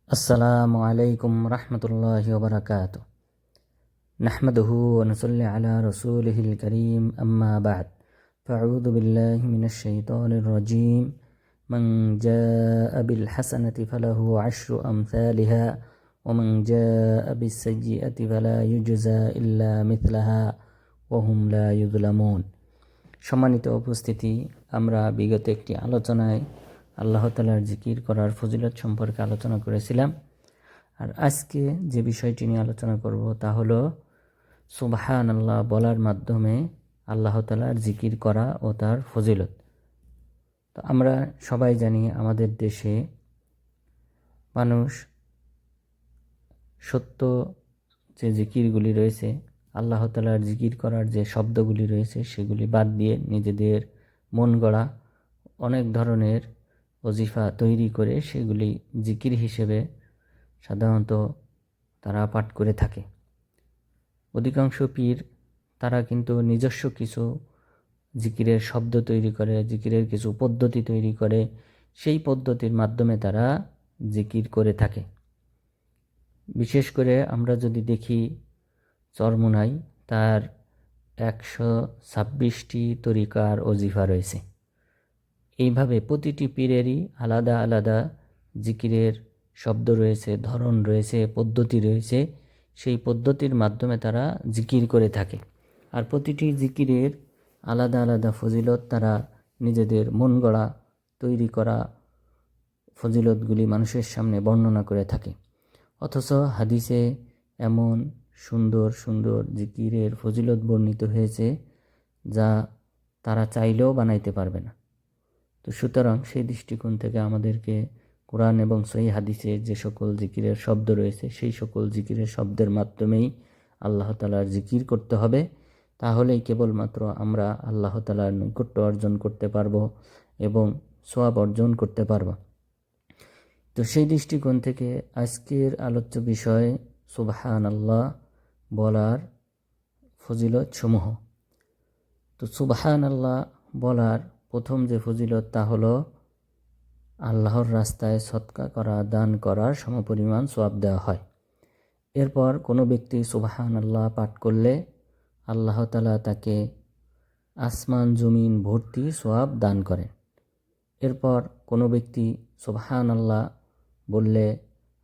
আসসালামু আলাইকুম রহমতুল্লাহি ওয়া বারাকাতুহু। নাহমাদুহু ওয়া নুসাল্লি আলা রাসূলিহিল কারীম, আম্মা বা'দ। ফাআউযু বিল্লাহি মিনাশ শাইতানির রাজীম। মান জাআ বিল হাসানাতি ফালাহু আশরু আমসালিহা ওয়া মান জাআ বিস সাইয়্যিআতি ফালা ইউজজা ইল্লা মিথলাহা ওয়া হুম লা ইউযলামুন। সম্মানিত উপস্থিতি, আমরা বিগত একটি আলোচনায় আল্লাহ তাআলার জিকির করার ফজিলত সম্পর্কে আলোচনা করেছিলাম। আর আজকে যে বিষয়টি নিয়ে আলোচনা করব তা হলো সুবহানাল্লাহ বলার মাধ্যমে আল্লাহ তাআলার জিকির করা ও তার ফজিলত। তো আমরা সবাই জানি আমাদের দেশে মানুষ সত্য যে জিকিরগুলি রয়েছে, আল্লাহ তাআলার জিকির করার যে শব্দগুলি রয়েছে সেগুলি বাদ দিয়ে নিজেদের মন গড়া অনেক ধরনের ওজিফা তৈরি করে সেগুলি জিকির হিসেবে সাধারণত তারা পাঠ করে থাকে। অধিকাংশ পীর তারা কিন্তু নিজস্ব কিছু জিকিরের শব্দ তৈরি করে, জিকিরের কিছু পদ্ধতি তৈরি করে, সেই পদ্ধতির মাধ্যমে তারা জিকির করে থাকে। বিশেষ করে আমরা যদি দেখি চরমোনাই, তার 126টি তরিকার ওজিফা রয়েছে। এইভাবে প্রতিটি পীরেরই আলাদা আলাদা জিকিরের শব্দ রয়েছে, ধরন রয়েছে, পদ্ধতি রয়েছে। সেই পদ্ধতির মাধ্যমে তারা জিকির করে থাকে। আর প্রতিটি জিকিরের আলাদা আলাদা ফজিলত তারা নিজেদের মন গড়া তৈরি করা ফজিলতগুলি মানুষের সামনে বর্ণনা করে থাকে। অথচ হাদিসে এমন সুন্দর সুন্দর জিকিরের ফজিলত বর্ণিত হয়েছে যা তারা চাইলেও বানাইতে পারবে না। তো সুতরাং সেই দৃষ্টিকোণ থেকে আমাদেরকে কোরআন এবং সহিহ হাদিসে যে সকল জিকিরের শব্দ রয়েছে সেই সকল জিকিরের শব্দের মাধ্যমেই আল্লাহ তাআলার জিকির করতে হবে। তাহলেই কেবলমাত্র আমরা আল্লাহ তাআলার নৈকট্য অর্জন করতে পারবো এবং সওয়াব অর্জন করতে পারবো। তো সেই দৃষ্টিকোণ থেকে আজকের আলোচ্য বিষয় সুবহানাল্লাহ বলার ফজিলত সমূহ। তো সুবহানাল্লাহ বলার প্রথম যে ফজিলত তা হলো আল্লাহর রাস্তায় সদকা করা, দান করার সমপরিমাণ সওয়াব দেওয়া হয়। এরপর কোনো ব্যক্তি সুবহানাল্লাহ পাঠ করলে আল্লাহ তাআলা তাকে আসমান জমিন ভর্তি সওয়াব দান করেন। এরপর কোনো ব্যক্তি সুবহানাল্লাহ বললে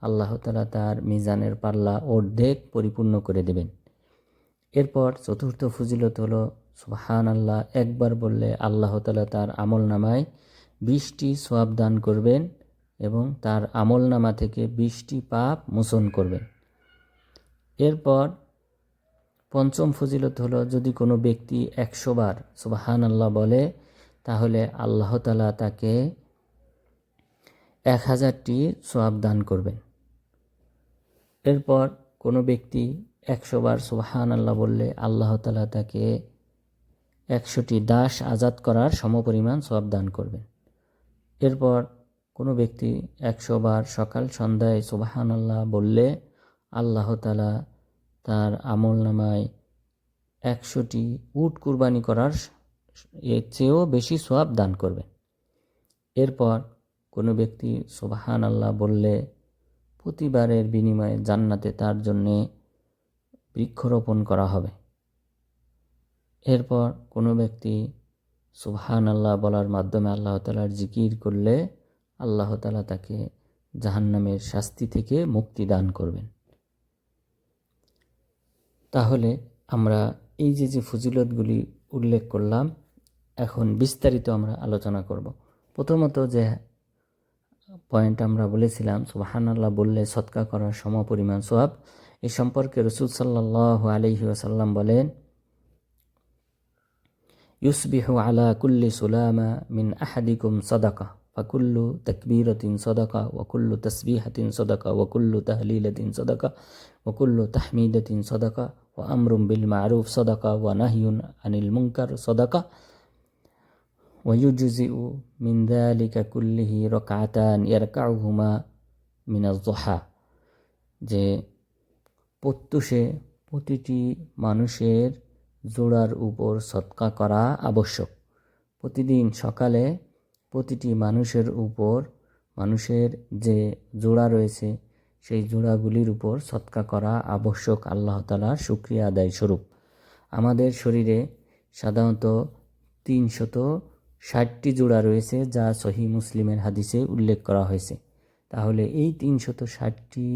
আল্লাহ তাআলা তার মিজানের পাল্লা অর্ধেক পরিপূর্ণ করে দেবেন। এরপর চতুর্থ ফজিলত হলো সুবহানাল্লাহ একবার বললে আল্লাহ তাআলা তার আমলনামায় 20টি সওয়াব দান করবেন এবং তার আমলনামা থেকে 20টি পাপ মোচন করবেন। এরপর পঞ্চম ফজিলত হলো যদি কোনো ব্যক্তি 100 বার সুবহানাল্লাহ বলে তাহলে আল্লাহ তাআলা তাকে 1000টি সওয়াব দান করবেন। এরপর কোনো ব্যক্তি 100 বার সুবহানাল্লাহ বললে আল্লাহ তাআলা তাকে 100টি দাস আজাদ করার সমপরিমাণ সওয়াব দান করবেন। এরপর কোনো ব্যক্তি 100 বার সকাল সন্ধ্যায় সুবহানাল্লাহ বললে আল্লাহ তাআলা তার আমলনামায় 100টি উট কুরবানি করার এর চেয়েও বেশি সওয়াব দান করবেন। এরপর কোনো ব্যক্তি সুবহানাল্লাহ বললে প্রতিবারের বিনিময়ে জান্নাতে তার জন্যে বৃক্ষরোপণ করা হবে। এরপর কোনো ব্যক্তি সুবহানাল্লাহ বলার মাধ্যমে আল্লাহ তাআলার জিকির করলে আল্লাহ তাআলা তাকে জাহান্নামের শাস্তি থেকে মুক্তি দান করবেন। তাহলে আমরা এই যে ফজিলতগুলি উল্লেখ করলাম, এখন বিস্তারিত আমরা আলোচনা করব। প্রথমত যে পয়েন্ট আমরা বলেছিলাম সুবহানাল্লাহ বললে সদকা করার সমপরিমাণ সওয়াব, এই সম্পর্কে রাসূল সাল্লাল্লাহু আলাইহি ওয়াসাল্লাম বলেন, ইউসবিহু আলা কুল্লি সুলামা মিন আহাদিকুম সাদাকা ফাকুল্লু তাকবীরাতিন সাদাকা ওয়া কুল্লু তাসবিহাতিন সাদাকা ওয়া কুল্লু তাহলিলাতিন সাদাকা ওয়া কুল্লু তাহমিদাতিন সাদাকা ওয়া আমরুম বিল মা'রুফ সাদাকা ওয়া নাহয়ুন আনিল মুনকার সাদাকা ওয়া ইউজজিউ মিন যালিকা কুল্লিহি রাকআতান ইয়ারকাউহুমা মিনাজ যুহা। যে প্রত্যুষে প্রতিটি মানুষের জোড়ার উপর সদকা করা আবশ্যক। প্রতিদিন সকালে প্রতিটি মানুষের উপর, মানুষের যে জোড়া রয়েছে সেই জোড়াগুলির উপর সদকা করা আবশ্যক আল্লাহ তাআলার শুকরিয়া আদায় স্বরূপ। আমাদের শরীরে সাধারণত 360টি জোড়া রয়েছে, যা সহিহ মুসলিমের হাদিসে উল্লেখ করা হয়েছে। তাহলে এই 360টি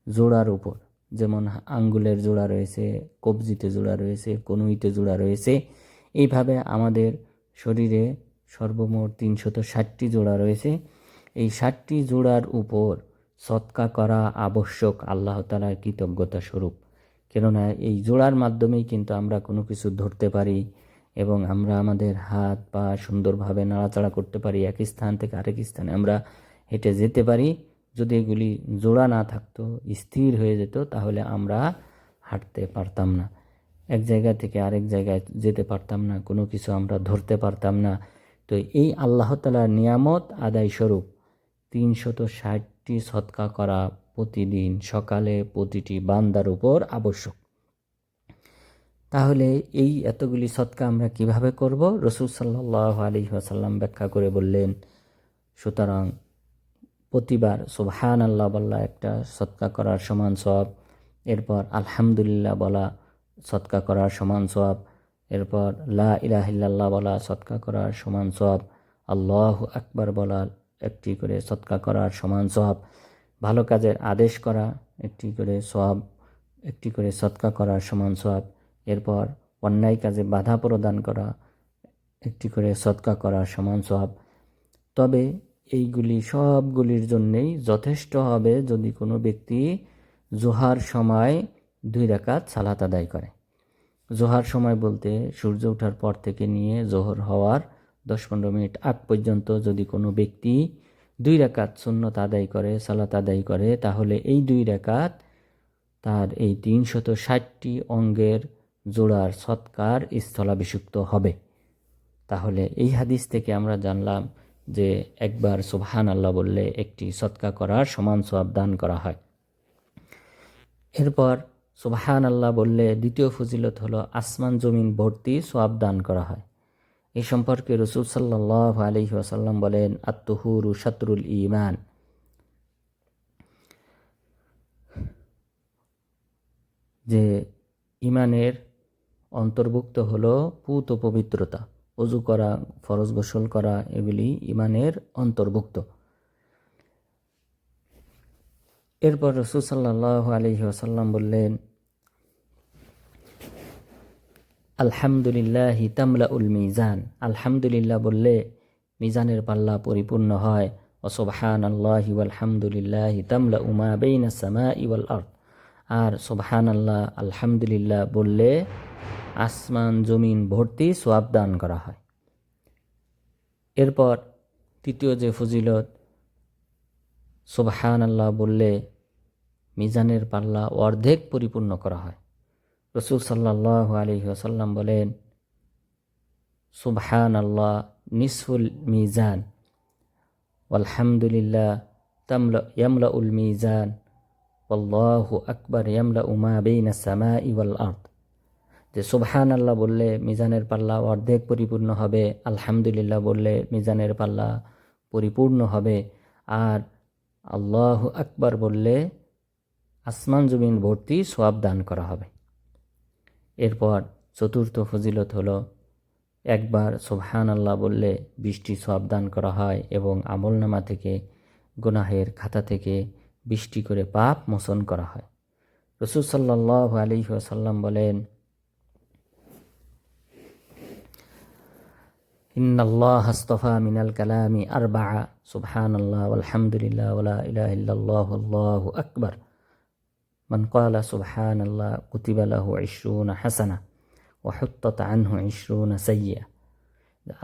জোড়ার উপর, যেমন আঙ্গুলের জোড়া রয়েছে, কবজিতে জোড়া রয়েছে, কনুইতে জোড়া রয়েছে, এইভাবে আমাদের শরীরে সর্বমোট 360টি জোড়া রয়েছে। এই 60টি জোড়ার উপর সদকা করা আবশ্যক আল্লাহ তাআলার কৃতজ্ঞতা স্বরূপ। কেননা এই জোড়ার মাধ্যমেই কিন্তু আমরা কোনো কিছু ধরতে পারি এবং আমরা আমাদের হাত পা সুন্দরভাবে নাড়াচাড়া করতে পারি, এক স্থান থেকে আরেক স্থানে আমরা হেঁটে যেতে পারি। যদি এগুলি জোড়া না থাকতো, স্থির হয়ে যেত, তাহলে আমরা হাঁটতে পারতাম না, এক জায়গা থেকে আরেক জায়গায় যেতে পারতাম না, কোনো কিছু আমরা ধরতে পারতাম না। তো এই আল্লাহ তাআলার নিয়ামত আদায় স্বরূপ 360টি সদকা করা প্রতিদিন সকালে প্রতিটি বান্দার উপর আবশ্যক। তাহলে এই এতগুলি সদকা আমরা কিভাবে করব? রাসূল সাল্লাল্লাহু আলাইহি ওয়াসাল্লাম ব্যাখ্যা করে বললেন, সুতরাং প্রতিবার সুবহানাল্লাহ বলা একটা সদকা করার সমান সওয়াব, এরপর আলহামদুলিল্লাহ বলা সদকা করার সমান সওয়াব, এরপর লা ইলাহা ইল্লাল্লাহ বলা সদকা করার সমান সওয়াব, আল্লাহু আকবার বলা একটি করে সদকা করার সমান সওয়াব, ভালো কাজের আদেশ করা একটি করে সওয়াব, একটি করে সদকা করার সমান সওয়াব, এরপর অন্যায় কাজে বাধা প্রদান করা একটি করে সদকা করার সমান সওয়াব। তবে এইগুলি সবগুলির জন্যেই যথেষ্ট হবে যদি কোনো ব্যক্তি জোহার সময় 2 রাকাত সালাত আদায় করে। জোহার সময় বলতে সূর্য ওঠার পর থেকে নিয়ে জোহর হওয়ার 10-15 মিনিট আগ পর্যন্ত যদি কোনো ব্যক্তি 2 রাকাত সুন্নত আদায় করে, সালাত আদায় করে, তাহলে এই 2 রাকাত তার এই 360টি অঙ্গের জোড়ার সৎকার স্থলাভিষিক্ত হবে। তাহলে এই হাদিস থেকে আমরা জানলাম যে একবার সুবহানাল্লাহ বললে একটি সদকা করার সমান সওয়াব দান করা হয়। এরপর সুবহানাল্লাহ বললে দ্বিতীয় ফজিলত হলো আসমান জমিন ভর্তি সওয়াব দান করা হয়। এই সম্পর্কে রাসূল সাল্লাল্লাহু আলাইহি ওয়াসাল্লাম বলেন, আত-তুহুরু শাতরুল ঈমান, যে ঈমানের অন্তর্ভুক্ত হলো পুত ও পবিত্রতা, ওযু করা, ফরজ গোসল করা, এগুলি ঈমানের অন্তর্ভুক্ত। এরপর রাসূল সাল্লাল্লাহু আলাইহি ওয়াসাল্লাম বললেন, আলহামদুলিল্লাহি তামলাউল মিজান, আলহামদুলিল্লাহ বললে মিজানের পাল্লা পরিপূর্ণ হয়। ও সুবহানাল্লাহি ওয়াল হামদুলিল্লাহি তামলাউ মা বাইনাস সামাই ওয়াল আরদ, আর সুবহানাল্লাহ আলহামদুলিল্লাহ বললে আসমান জমিন ভর্তি সওয়াব দান করা হয়। এরপর তৃতীয় যে ফজিলত, সুবহানাল্লাহ বললে মিজানের পাল্লা অর্ধেক পরিপূর্ণ করা হয়। রাসূল সাল্লাল্লাহু আলাইহি ওয়াসাল্লাম বলেন, সুবহানাল্লাহ নিসফুল মিজান ওয়ালহামদুলিল্লাহ ইয়ামলাউল মিজান ওয়াল্লাহু আকবার ইয়ামলাউ মা বাইনাস সামাই ওয়াল আরদ, যে সুবহানাল্লাহ বললে মিজানের পাল্লা অর্ধেক পরিপূর্ণ হবে, আলহামদুলিল্লাহ বললে মিজানের পাল্লা পরিপূর্ণ হবে, আর আল্লাহু আকবার বললে আসমান জমিন ভর্তি সওয়াব দান করা হবে। এরপর চতুর্থ ফজিলত হলো একবার সুবহানাল্লাহ বললে 20টি সওয়াব দান করা হয় এবং আমলনামা থেকে, গুনাহের খাতা থেকে 20টি করে পাপ মোচন করা হয়। রাসূল সাল্লাল্লাহু আলাইহি ওয়াসাল্লাম বলেন, ইন্নাল্লাহ আস্তাফা মিনাল কালামি আরবা'a, সুবহানাল্লাহ ওয়ালহামদুলিল্লাহ ওয়ালা ইলাহা ইল্লাল্লাহ আল্লাহু আকবার, মান ক্বালা সুবহানাল্লাহ কুতিবা লাহু 20 হাসানাহ ওয়া হুত্তাত আনহু 20 সাইয়্যা।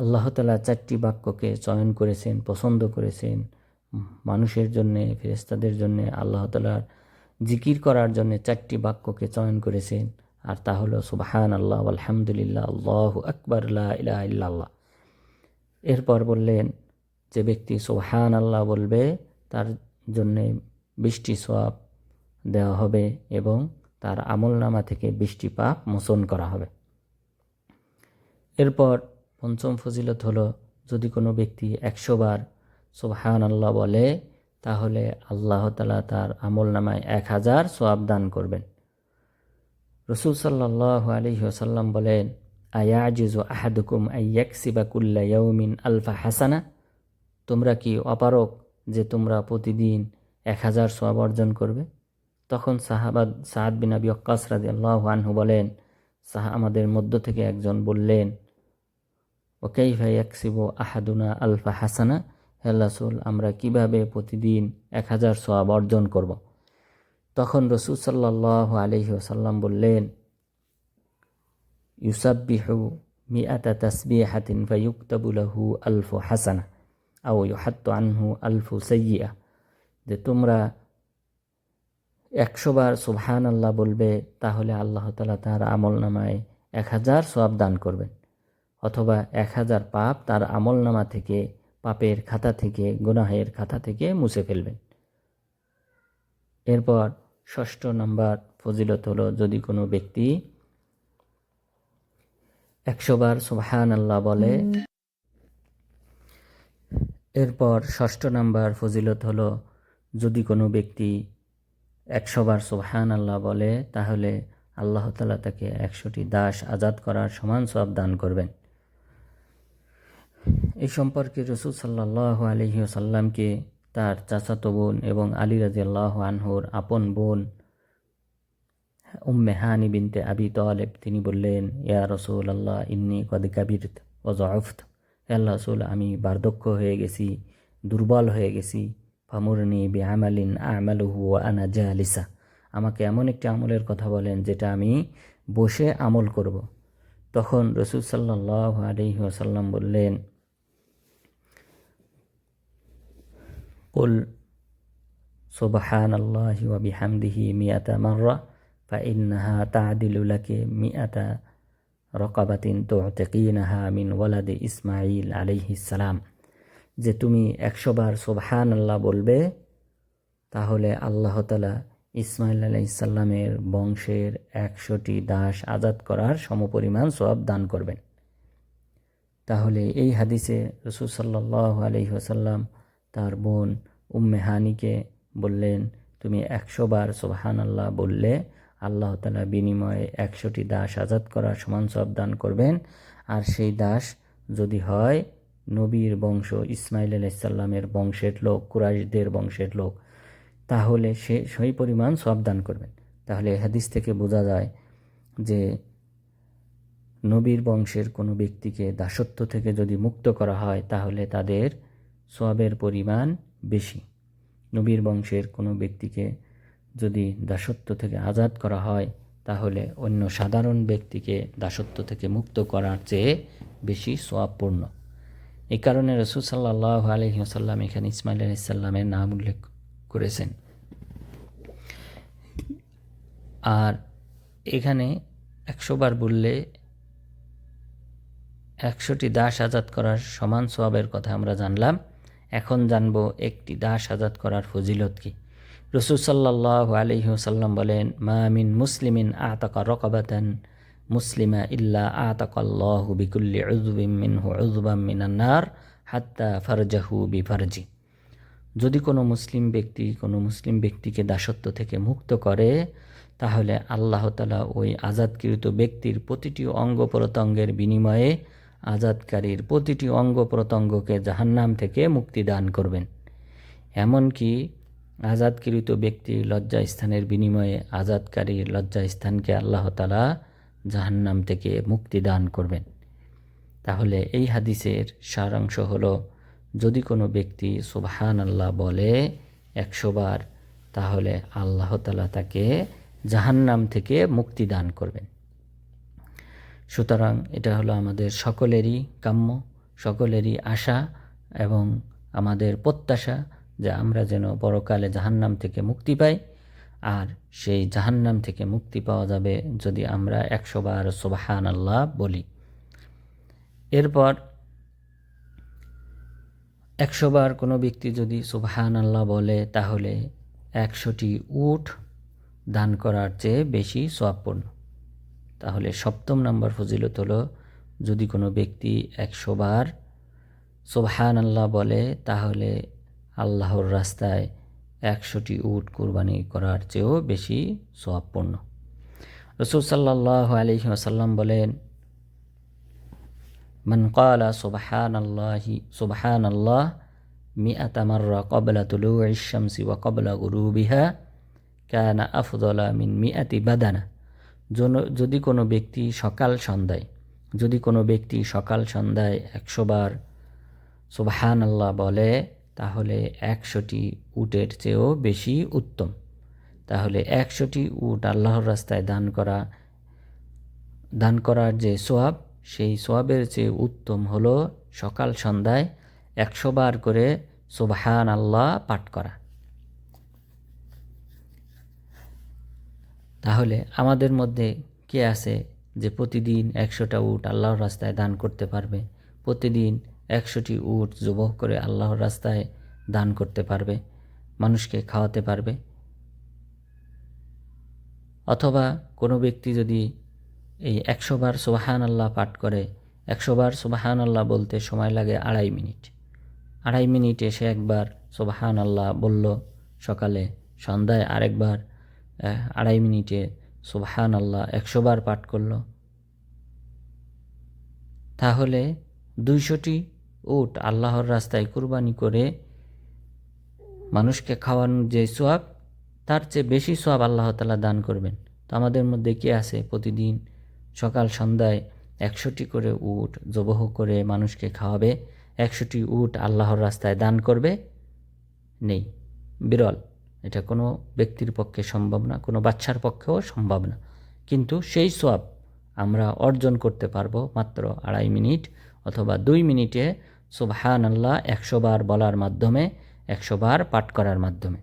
আল্লাহ তাআলা 4টি বাক্যকে চয়ন করেছেন, পছন্দ করেছেন মানুষের জন্যে, ফেরেশতাদের জন্যে। আল্লাহ তাআলার জিকির করার জন্য 4টি বাক্যকে চয়ন করেছেন, আর তা হলো সুবহানাল্লাহ, আলহামদুলিল্লাহ, আল্লাহু আকবার, লা ইলাহা ইল্লাল্লাহ। এরপর বললেন, যে ব্যক্তি সুবহানাল্লাহ বলবে তার জন্যে 20টি সওয়াব দেওয়া হবে এবং তার আমলনামা থেকে 20টি পাপ মোচন করা হবে। এরপর পঞ্চম ফজিলত হলো, যদি কোনো ব্যক্তি 100 বার সুবহানাল্লাহ বলে তাহলে আল্লাহ তাআলা তার আমল নামায় 1000 সওয়াব দান করবেন। রাসূল সাল্লাল্লাহু আলাইহি ওয়াসাল্লাম বলেন, আয়াজিজু আহাদুকুম আইয়াকসিবা কুল্লা ইয়াউমিন আলফা হাসানা, তোমরা কি অপারগ যে তোমরা প্রতিদিন 1000 সওয়াব অর্জন করবে? তখন সাদ বিন আবি ওয়াক্কাস রাদিয়াল্লাহু আনহু বলেন, আমাদের মধ্য থেকে একজন বললেন, ওয়া কাইফা ইয়াকসিবু আহাদুনা আলফা হাসানা, হে রাসূল, আমরা কিভাবে প্রতিদিন 1000 সওয়াব অর্জন করব? তখন রাসূল সাল্লাল্লাহু আলাইহি ওয়াসাল্লাম বললেন, ইউসাব্বিহু মিআতা তাসবিহাতিন ফায়ুকতাবু লাহু আলফু হাসানা আও ইউহাত্তু আনহু আলফু সাইয়্যিআ, যে তোমরা 100 বার সুবহানাল্লাহ বলবে, তাহলে আল্লাহ তাআলা তার আমল নামায় 1000 সওয়াব দান করবেন, অথবা 1000 পাপ তার আমল নামা থেকে, পাপের খাতা থেকে, গুনাহের খাতা থেকে মুছে ফেলবেন। এরপর 6 নম্বর ফজিলত হলো, যদি কোনো ব্যক্তি 100 বার সুবহানাল্লাহ বলে, এরপর 6 নম্বর ফজিলত হলো, যদি কোনো ব্যক্তি 100 বার সুবহানাল্লাহ বলে, তাহলে আল্লাহ তাআলা তাকে 100টি দাস আজাদ করার সমান সওয়াব দান করবেন। এই সম্পর্কে রাসূল সাল্লাল্লাহু আলাইহি ওয়াসাল্লামকে তার চাচাতো বোন এবং আলী রাদিয়াল্লাহু আনহুর আপন বোন উম্মে হানি বিনতে আবি তালেব তিনি বললেন, ইয়া রাসূলুল্লাহ, ইন্নী কদ কাবিরতু ওয়া যাআফতু, হে আল্লাহর রাসূল, আমি বার্ধক্য হয়ে গেছি, দুর্বল হয়ে গেছি, ফামুরনি বিআমালিন আমালুহু ওয়া আনা জালিসা, আমাকে এমন একটি আমলের কথা বলেন যেটা আমি বসে আমল করব। তখন রাসূল সাল্লাল্লাহু আলাইহি ওয়াসাল্লাম বললেন, কুল সুবহানাল্লাহি ওয়া বিহামদিহি মিআতা মাররা ফাইন্নাহা তা'দিলু লাকি মিআতা রাকাবাতিন তু'তিকিনাহা মিন ওয়ালাদি ইসমাঈল আলাইহিস সালাম, যে তুমি 100 বার সুবহানাল্লাহ বলবে, তাহলে আল্লাহ তাআলা ইসমাঈল আলাইহিস সালামের বংশের 100টি দাস আজাদ করার সমপরিমাণ সওয়াব দান করবেন। তাহলে এই হাদিসে রাসূল সাল্লাল্লাহু আলাইহি ওয়াসাল্লাম তার বোন উম্মে হানিকে বললেন, তুমি 100 বার সুবহানাল্লাহ বললে আল্লাহ তাআলা বিনিময়ে 100টি দাস আজাদ করার সমান সওয়াব দান করবেন। আর সেই দাস যদি হয় নবীর বংশ, ইসমাঈল আলাইহিস সালামের বংশের লোক, কুরাইশদের বংশের লোক, তাহলে সে সেই পরিমাণ সওয়াব দান করবেন। তাহলে হাদিস থেকে বোঝা যায় যে নবীর বংশের কোনো ব্যক্তিকে দাসত্ব থেকে যদি মুক্ত করা হয়, তাহলে তাদের সওয়াবের পরিমাণ বেশি। নবীর বংশের কোনো ব্যক্তিকে যদি দাসত্ব থেকে আজাদ করা হয়, তাহলে অন্য সাধারণ ব্যক্তিকে দাসত্ব থেকে মুক্ত করার চেয়ে বেশি সওয়াবপূর্ণ। এই কারণে রাসূল সাল্লাল্লাহু আলাইহি ওয়াসাল্লাম এখানে ইসমাঈল আলাইহিস সালামের নাম উল্লেখ করেছেন। আর এখানে 100 বার বললে 100টি দাস আজাদ করার সমান সওয়াবের কথা আমরা জানলাম। এখন জানব একটি দাস আজাদ করার ফজিলত কি। রাসূল সাল্লাল্লাহু আলাইহি ওয়াসাল্লাম বলেন, মা মিন মুসলিমিন আতাকা রাকাবাতান মুসলিমা ইল্লা আতাকাল্লাহু বিকুল্লি উযবিন মিনহু উযবাম মিনান নার হাত্তা ফারজাহু বিফারজি, যদি কোনো মুসলিম ব্যক্তিকে দাসত্ব থেকে মুক্ত করে, তাহলে আল্লাহ তাআলা ওই আজাদকৃত ব্যক্তির প্রতিটি অঙ্গ প্রত্যঙ্গের বিনিময়ে আজাদকারীর প্রতিটি অঙ্গ প্রত্যঙ্গকে জাহান্নাম থেকে মুক্তি দান করবেন। এমনকি আজাদকৃত ব্যক্তির লজ্জাস্থানের বিনিময়ে আজাদকারীর লজ্জাস্থানকে আল্লাহ তাআলা জাহান্নাম থেকে মুক্তি দান করবেন। তাহলে এই হাদিসের সারাংশ হলো, যদি কোনো ব্যক্তি সুবহানাল্লাহ বলে 100 বার, তাহলে আল্লাহ তাআলা তাকে জাহান্নাম থেকে মুক্তি দান করবেন। সুতরাং এটা হলো আমাদের সকলেরই কাম্য, সকলেরই আশা এবং আমাদের প্রত্যাশা যে আমরা যেন পরকালে জাহান্নাম থেকে মুক্তি পাই। আর সেই জাহান্নাম থেকে মুক্তি পাওয়া যাবে যদি আমরা 100 বার সুবহানাল্লাহ বলি। এরপর 100 বার কোনো ব্যক্তি যদি সুবহানাল্লাহ বলে, তাহলে 100টি উট দান করার চেয়ে বেশি সওয়াবপূর্ণ। তাহলে 7ম নম্বর ফজিলত হলো, যদি কোনো ব্যক্তি 100 বার সুবহানাল্লাহ বলে, তাহলে আল্লাহর রাস্তায় 100টি উট কুরবানি করার চেয়েও বেশি সওয়াবপূর্ণ। রাসূল সাল্লাল্লাহু আলাইহি ওয়াসাল্লাম বলেন, মান ক্বালা সুবহানাল্লাহ মিআতা মাররা ক্বাবলা তুলুইশ শামসি ওয়া ক্বাবলা গুরুবিহা কানা আফদালা মিন মিআতি বাদানা। যদি কোনো ব্যক্তি সকাল সন্ধ্যায় 100 বার সুবহানাল্লাহ বলে, তাহলে 100টি উটের চেয়েও বেশি উত্তম। তাহলে 100টি উট আল্লাহর রাস্তায় দান করার যে সোয়াব, সেই সোয়াবের চেয়ে উত্তম হলো সকাল সন্ধ্যায় 100 বার করে সুবহানাল্লাহ পাঠ করা। তাহলে আমাদের মধ্যে কে আছে যে প্রতিদিন 100টা উট আল্লাহর রাস্তায় দান করতে পারবে? প্রতিদিন 100টি উট জবাহ করে আল্লাহর রাস্তায় দান করতে পারবে, মানুষকে খাওয়াতে পারবে? অথবা কোনো ব্যক্তি যদি এই 100 বার সুবহানাল্লাহ পাঠ করে, 100 বার সুবহানাল্লাহ বলতে সময় লাগে 2.5 মিনিট। 2.5 মিনিটে সে একবার সুবহানাল্লাহ বলল, সকালে সন্ধ্যায় আরেকবার 2.5 মিনিটে সুবহানাল্লাহ 100 বার পাঠ করল, তাহলে 200টি উট আল্লাহর রাস্তায় কুরবানি করে মানুষকে খাওয়ানোর যে সোয়াব, তার চেয়ে বেশি সোয়াব আল্লাহ তাআলা দান করবেন। তো আমাদের মধ্যে কে আছে প্রতিদিন সকাল সন্ধ্যায় 100টি করে উট জবাহ করে মানুষকে খাওয়াবে, 100টি উট আল্লাহর রাস্তায় দান করবে? নেই, বিরল। এটা কোনো ব্যক্তির পক্ষে সম্ভব না, কোনো বাচ্চার পক্ষেও সম্ভব না। কিন্তু সেই সোয়াব আমরা অর্জন করতে পারবো মাত্র 2.5 মিনিট অথবা 2 মিনিটে সুবহানাল্লাহ 100 বার বলার মাধ্যমে, 100 বার পাঠ করার মাধ্যমে।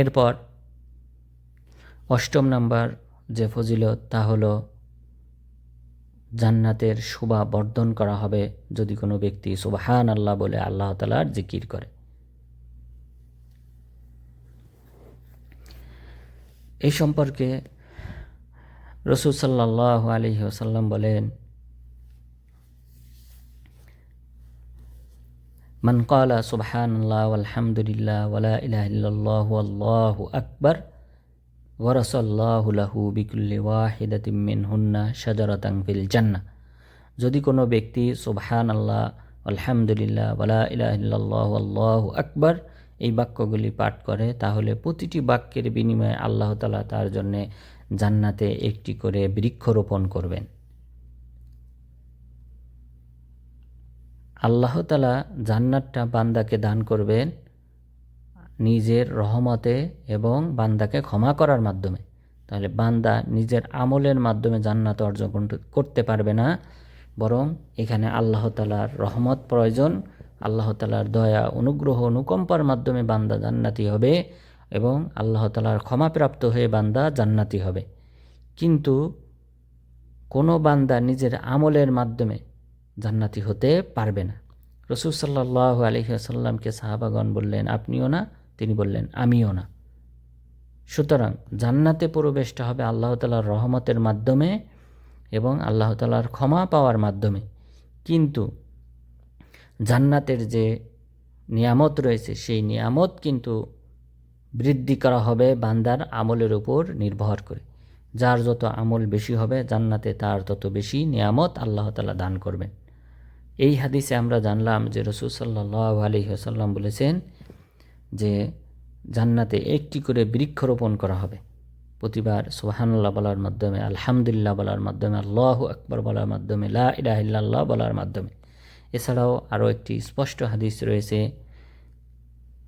এরপর 8ম নাম্বার যে ফজিলত, তা হলো জান্নাতের শোভা বর্ধন করা হবে যদি কোনো ব্যক্তি সুবহানাল্লাহ বলে আল্লাহ তাআলার জিকির করে। এই সম্পর্কে রাসূল সাল্লাল্লাহু আলাইহি ওয়াসাল্লাম বলেন, মান ক্বালা সুবহানাল্লাহ ওয়ালহামদুলিল্লাহ ওয়ালা ইলাহা ইল্লাল্লাহু আল্লাহু আকবার ওয়ারাসাল্লাহু লাহু বিকুল্লি ওয়াহিদাতিন মিনহুন্না শাজারাতান ফিল জান্নাহ। যদি কোনো ব্যক্তি সুবহানাল্লাহ আলহামদুলিল্লাহ ওয়ালা ইলাহা ইল্লাল্লাহু আল্লাহু আকবার এই বাক্যগুলি পাঠ করে, তাহলে প্রতিটি বাক্যের বিনিময়ে আল্লাহ তাআলা তার জন্য জান্নাতে একটি করে বৃক্ষ রোপণ করবেন। আল্লাহ তাআলা জান্নাতটা বান্দাকে দান করবেন নিজের রহমতে এবং বান্দাকে ক্ষমা করার মাধ্যমে। তাহলে বান্দা নিজের আমলের মাধ্যমে জান্নাত অর্জন করতে পারবে না, বরং এখানে আল্লাহ তাআলার রহমত প্রয়োজন। আল্লাহ তাআলার দয়া, অনুগ্রহ, অনুকম্পার মাধ্যমে বান্দা জান্নাতি হবে এবং আল্লাহ তাআলার ক্ষমাপ্রাপ্ত হয়ে বান্দা জান্নাতি হবে। কিন্তু কোনো বান্দা নিজের আমলের মাধ্যমে জান্নাতি হতে পারবে না। রাসূল সাল্লাল্লাহু আলাইহি ওয়াসাল্লামকে সাহাবাগণ বললেন, আপনিও না? তিনি বললেন, আমিও না। সুতরাং জান্নাতে প্রবেশটা হবে আল্লাহ তাআলার রহমতের মাধ্যমে এবং আল্লাহ তাআলার ক্ষমা পাওয়ার মাধ্যমে। কিন্তু জান্নাতের যে নিয়ামত রয়েছে, সেই নিয়ামত কিন্তু বৃদ্ধি করা হবে বান্দার আমলের উপর নির্ভর করে। যার যত আমল বেশি হবে জান্নাতে, তার তত বেশি নিয়ামত আল্লাহ তাআলা দান করবেন। এই হাদিসে আমরা জানলাম যে রাসূল সাল্লাল্লাহু আলাইহি ওয়াসাল্লাম বলেছেন যে জান্নাতে একটি করে বৃক্ষরোপণ করা হবে। প্রতিবার সুবহানাল্লাহ বলার মাধ্যমে, আলহামদুলিল্লাহ বলার মাধ্যমে, আল্লাহু আকবার বলার মাধ্যমে, লা ইলাহা ইল্লাল্লাহ বলার মাধ্যমে। এছাড়াও আরও একটি স্পষ্ট হাদিস রয়েছে।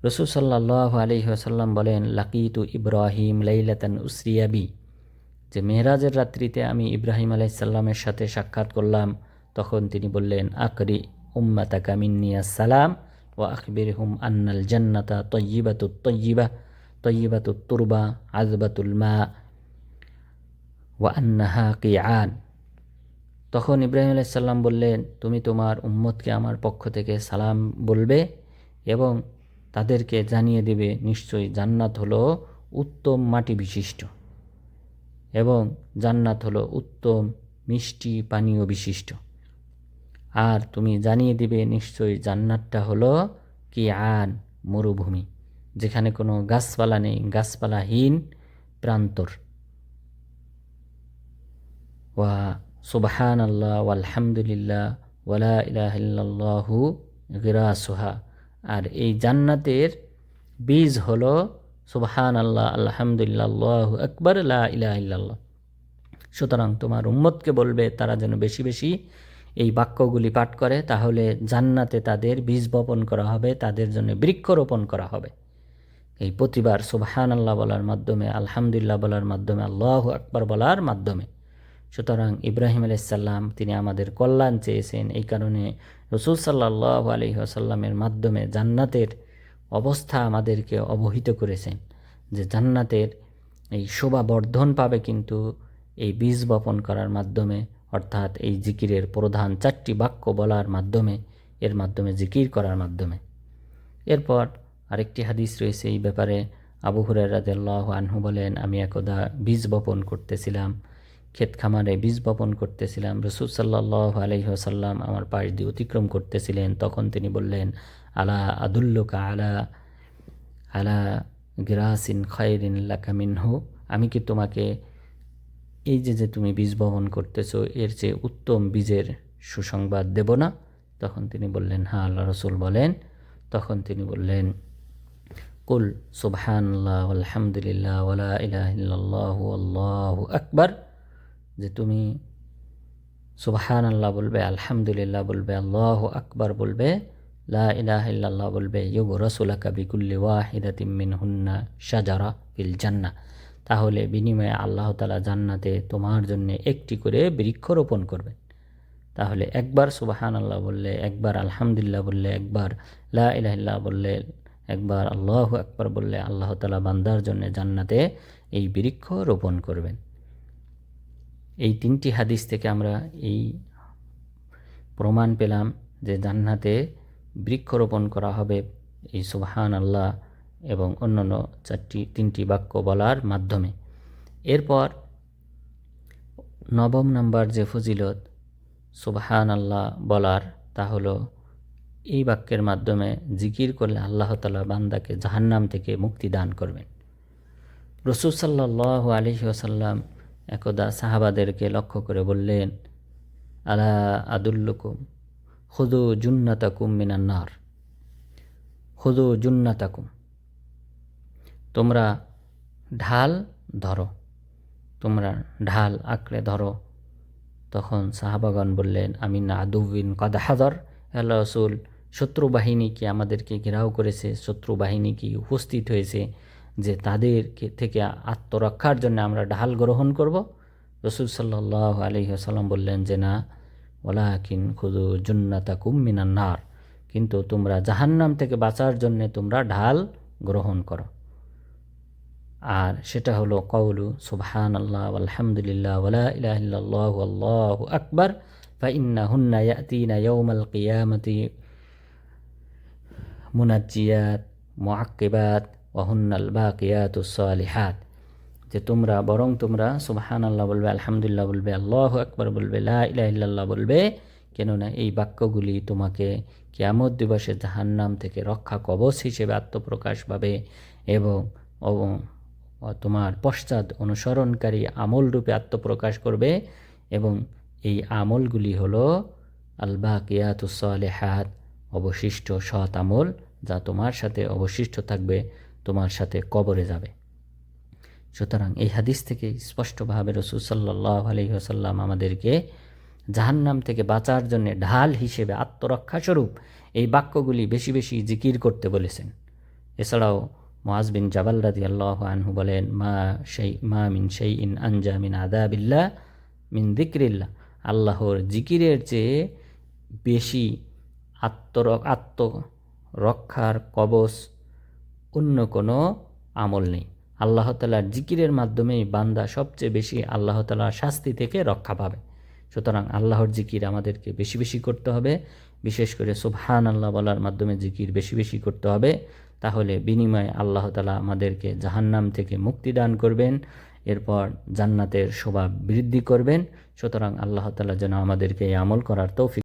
রাসূল সাল্লাল্লাহু আলাইহি ওয়াসাল্লাম বলেন, লাকিতু ইব্রাহিম লাইলাতান উসরিয়া বি, যে মেরাজের রাত্রিতে আমি ইব্রাহিম আলাইহিস সালামের সাথে সাক্ষাৎ করলাম। তখন তিনি বললেন, আকরি উম্মাতাকা মিন্নি আসসালাম ওয়া আখবিরহুম আন্নাল জান্নাতা তাইয়্যিবাতুত তাইয়্যিবা তাইয়্যিবাতুত তুরবা আযবাতুল মা ওয়া আন্নাহা কিআন। তখন ইব্রাহিম আলাইহিস সালাম বললেন, তুমি তোমার উম্মতকে আমার পক্ষ থেকে সালাম বলবে এবং তাদেরকে জানিয়ে দেবে, নিশ্চয়ই জান্নাত হলো উত্তম মাটি বিশিষ্ট এবং জান্নাত হলো উত্তম মিষ্টি পানীয় বিশিষ্ট। আর তুমি জানিয়ে দিবে নিশ্চয়ই জান্নাতটা হলো কি আন মরুভূমি, যেখানে কোনো গাছপালা নেই, গাছপালাহীন প্রান্তর। ওয়া সুবহানাল্লাহ ওয়ালহামদুলিল্লাহ ওয়ালা ইলাহা ইল্লাল্লাহু গিরাসুহা। আর এই জান্নাতের বীজ হলো সুবহানাল্লাহ, আলহামদুলিল্লাহ, আল্লাহু আকবার, লা ইলাহা ইল্লাল্লাহ। সুতরাং তোমার উম্মতকে বলবে তারা যেন বেশি বেশি এই বাক্যগুলি পাঠ করে, তাহলে জান্নাতে তাদের বীজ বপন করা হবে, তাদের জন্য বৃক্ষরোপণ করা হবে। এই প্রতিবার সুবহানাল্লাহ বলার মাধ্যমে, আলহামদুলিল্লাহ বলার মাধ্যমে, আল্লাহু আকবার বলার মাধ্যমে। সুতরাং ইব্রাহিম আলাইহিস সালাম তিনি আমাদের কল্যাণ চেয়েছেন, এই কারণে রাসূল সাল্লাল্লাহু আলাইহি ওয়াসাল্লামের মাধ্যমে জান্নাতের অবস্থা আমাদেরকে অবহিত করেছেন, যে জান্নাতের এই শোভা বর্ধন পাবে কিন্তু এই বীজ বপন করার মাধ্যমে, অর্থাৎ এই জিকিরের প্রধান 4টি বাক্য বলার মাধ্যমে, এর মাধ্যমে জিকির করার মাধ্যমে। এরপর আরেকটি হাদিস রয়েছে এই ব্যাপারে। আবু হুরায়রা রাদিয়াল্লাহু আনহু বলেন, আমি একদা বীজ বপন করতেছিলাম, ক্ষেত খামারে বীজ বপন করতেছিলাম। রাসূল সাল্লাল্লাহু আলাইহি ওয়াসাল্লাম আমার পাশ দিয়ে অতিক্রম করতেছিলেন। তখন তিনি বললেন, আলা আদুল্লুকা আলা গিরাসিন খায়রিন লাকা মিনহু, আমি কি তোমাকে এই যে তুমি বীজ বপন করতেছো এর চেয়ে উত্তম বীজের সুসংবাদ দেব না? তখন তিনি বললেন, হ্যাঁ আল্লাহ রাসূল বলেন। তখন তিনি বললেন, কুল সুবহানাল্লাহ আলহামদুলিল্লাহ ওয়ালা ইলাহা ইল্লাল্লাহু আল্লাহু আকবার, যে তুমি সুবহানাল্লাহ বলবে, আলহামদুলিল্লাহ বলবে, আল্লাহু আকবার বলবে, লা ইলাহা ইল্লাল্লাহ বলবে, ইউগরাসু লাকা বিকুল্লি ওয়াহিদাতিন মিনহুন্না শাজারা ফিল জান্নাহ, তাহলে বিনিময়ে আল্লাহ তাআলা জান্নাতে তোমার জন্য একটি করে বৃক্ষ রোপণ করবেন। তাহলে একবার সুবহানাল্লাহ বললে, একবার আলহামদুলিল্লাহ বললে, একবার লা ইলাহা ইল্লাল্লাহ বললে, একবার আল্লাহু আকবার বললে আল্লাহ তাআলা বান্দার জন্য জান্নাতে এই বৃক্ষ রোপণ করবেন। এই 3টি হাদিস থেকে আমরা এই প্রমাণ পেলাম যে জান্নাতে বৃক্ষরোপণ করা হবে এই সুবহানাল্লাহ এবং অন্যান্য 3টি বাক্য বলার মাধ্যমে। এরপর 9 নম্বর যে ফজিলত সুবহানাল্লাহ বলার, তা হলো এই বাক্যের মাধ্যমে জিকির করলে আল্লাহ তাআলা বান্দাকে জাহান্নাম থেকে মুক্তি দান করবেন। রাসূল সাল্লাল্লাহু আলাইহি ওয়াসাল্লাম একদা সাহাবাদেরকে লক্ষ্য করে বললেন, আলা আদুল্লুকুম খুযু জুন্নাতাকুম মিনান নার, খুযু জুন্নাতাকুম, তোমরা ঢাল ধরো, তোমরা ঢাল আঁকড়ে ধরো। তখন সাহাবাগণ বললেন, আমিন আদুবিন কাদ হাজার, আল্লাহ রাসূল, শত্রু বাহিনী কি আমাদেরকে ঘেরাও করেছে, শত্রু বাহিনী কি উপস্থিত হয়েছে, যে তাদেরকে থেকে আত্মরক্ষার জন্য আমরা ঢাল গ্রহণ করব? রাসূল সাল্লাল্লাহু আলাইহি ওয়াসাল্লাম বললেন যে না, ওয়ালাকিন খুযু জুন্নাতাকুম মিনান নার, কিন্তু তোমরা জাহান্নাম থেকে বাঁচার জন্য তোমরা ঢাল গ্রহণ করো। আর সেটা হলো কওলু সুবহানাল্লাহ আলহামদুলিল্লাহ ওয়ালা ইলাহা ইল্লাল্লাহু আল্লাহু আকবার ফাইন্নাহুন্না ইয়াতিনা ইয়াউমাল কিয়ামাতি মুনাজ্জিয়াত মুআক্কিবাত ওয়া হুন্নাল বাকিয়াতুস সালিহাত, যে তোমরা বরং তোমরা সুবহানাল্লাহ বলবে, আলহামদুলিল্লাহ বলবে, আল্লাহু আকবার বলবে, লা ইলাহা ইল্লাল্লাহ বলবে, কেননা এই বাক্যগুলি তোমাকে কিয়ামত দিবসে জাহান্নাম থেকে রক্ষা কবচ হিসেবে আত্মপ্রকাশ পাবে এবং তোমার পশ্চাৎ অনুসরণকারী আমল রূপে আত্মপ্রকাশ করবে। এবং এই আমলগুলি হলো আল বাকিয়াতুস সালিহাত, অবশিষ্ট সৎ আমল, যা তোমার সাথে অবশিষ্ট থাকবে, তোমার সাথে কবরে যাবে। সুতরাং এই হাদিস থেকে স্পষ্টভাবে রাসূল সাল্লাল্লাহু আলাইহি ওয়াসাল্লাম আমাদেরকে জাহান্নাম থেকে বাঁচার জন্য ঢাল হিসেবে আত্মরক্ষা স্বরূপ এই বাক্যগুলি বেশি বেশি জিকির করতে বলেছেন। এছাড়াও মুআজ বিন জাবাল রাদিয়াল্লাহু আনহু বলেন, মা মিন শাইইন আনজা মিন আযাবিল্লাহ মিন যিকরিল্লাহ, আল্লাহর জিকিরের চেয়ে বেশি আত্মরক্ষার কবচ অন্য কোনো আমল নেই। আল্লাহ তাআলার জিকিরের মাধ্যমেই বান্দা সবচেয়ে বেশি আল্লাহ তাআলার শাস্তি থেকে রক্ষা পাবে। সুতরাং আল্লাহর জিকির আমাদেরকে বেশি বেশি করতে হবে, বিশেষ করে সুবহানাল্লাহ বলার মাধ্যমে জিকির বেশি বেশি করতে হবে। তাহলে বিনিময়ে আল্লাহ তাআলা আমাদেরকে জাহান্নাম থেকে মুক্তি দান করবেন, এরপর জান্নাতের শোভা বৃদ্ধি করবেন। সুতরাং আল্লাহ তাআলা যেন আমাদেরকে এই আমল করার তৌফিক